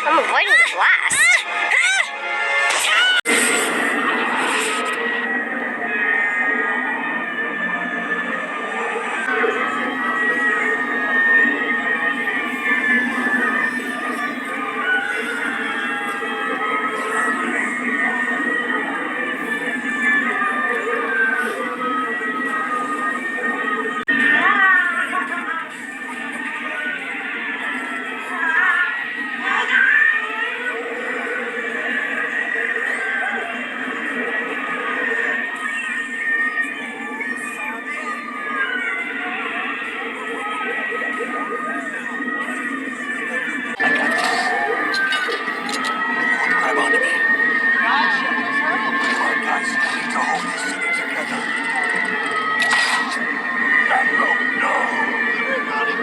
I'm avoiding the blast. Grab onto me. Gotcha. Come on, guys. We need to hold this city together. No. Everybody,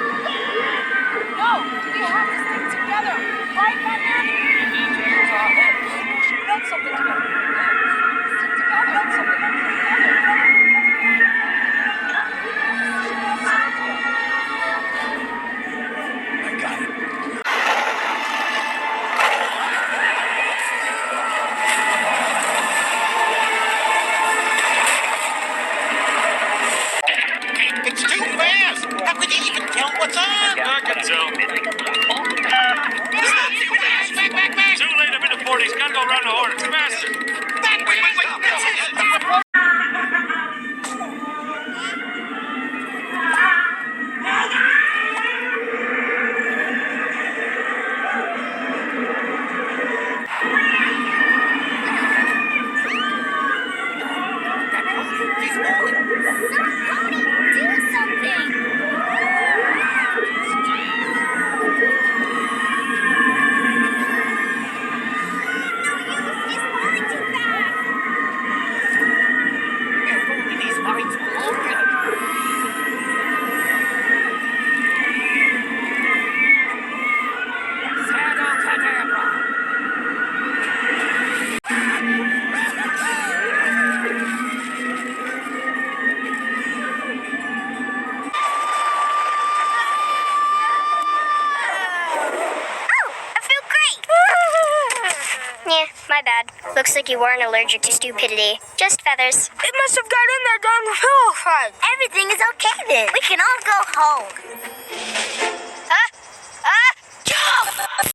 no, we have to stick together. Right, Batman? We need to use our heads. That's something together. Stick together. That's something I got it. It's too fast! How could you even tell what's on? I can tell. Back! Too late, I'm in the 40s. Gotta go around the horn. It's faster. Wait! That's it! He's moving! Cody, do something! He's falling too fast! If only these lights were open! I feel great! Yeah, my bad. Looks like you weren't allergic to stupidity. Just feathers. It must have got in there during the pillow fight. Everything is okay then. We can all go home.